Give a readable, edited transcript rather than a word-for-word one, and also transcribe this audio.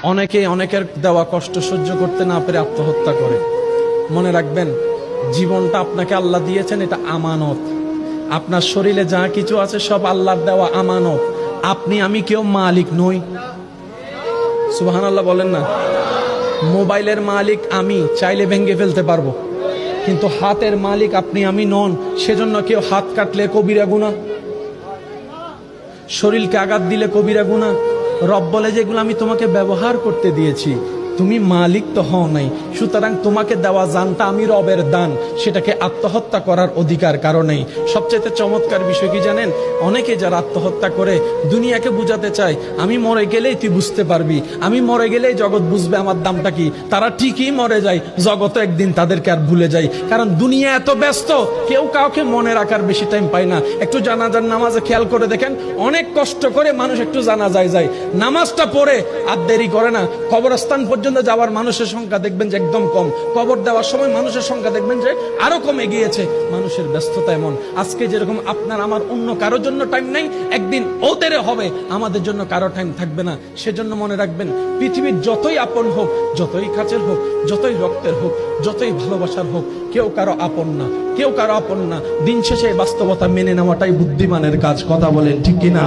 অনেকে অনেকের দেওয়া কষ্ট সহ্য করতে না পেরে আত্মহত্যা করে। মনে রাখবেন, জীবনটা আপনাকে আল্লাহ দিয়েছেন, এটা আমানত। আপনার শরীরে যা কিছু আছে সব আল্লাহর দেওয়া আমানত। আপনি আমি কেউ মালিক নই। সুবহানাল্লাহ বলেন না। মোবাইলের মালিক আমি, চাইলে ভেঙে ফেলতে পারবো, কিন্তু হাতের মালিক আপনি আমি নন। সেজন্য কেউ হাত কাটলে কবিরা গুনাহ, শরীরকে আঘাত দিলে কবিরা গুনাহ। রব বলে যেগুলো আমি তোমাকে ব্যবহার করতে দিয়েছি, তুমি মালিক তো হও নাই, সুতরাং তোমাকে দেওয়া জানটা আমি রবের দান, সেটাকে আত্মহত্যা করার অধিকার কারো নেই। সবচেয়ে চমৎকার বিষয় কি জানেন? অনেকে যারা আত্মহত্যা করে দুনিয়াকে বুঝাতে চায় আমি মরে গেলেই তুই বুঝতে পারবি, আমি মরে গেলেই জগৎ বুঝবে আমার দামটা কি। তারা ঠিকই মরে যায়, জগৎ একদিন তাদেরকে আর ভুলে যায়। কারণ দুনিয়া এত ব্যস্ত, কেউ কাউকে মনে রাখার বেশি টাইম পায় না। একটু জানাজার নামাজে খেয়াল করে দেখেন, অনেক কষ্ট করে মানুষ একটু জানাজায় যায়, নামাজটা পড়ে আর দেরি করে না। কবরস্থান পর্যন্ত যাওয়ার মানুষের সংখ্যা দেখবেন যে একদম কম, কবর দেওয়ার সময় মানুষের সংখ্যা দেখবেন যে আরো কমে গিয়েছে। মানুষের ব্যস্ততা এমন, আজকে যেরকম আপনার আমার অন্য কারোর জন্য টাইম নাই, একদিন ওদের হবে আমাদের জন্য কারো টাইম থাকবে না। সেজন্য মনে রাখবেন, পৃথিবীর যতই আপন হোক, যতই কাছের হোক, যতই রক্তের হোক, যতই ভালোবাসার হোক, কেউ কারো আপন না, কেউ কারো আপন না। দিন শেষে বাস্তবতা মেনে নেওয়াটাই বুদ্ধিমানের কাজ। কথা বলেন ঠিক কিনা?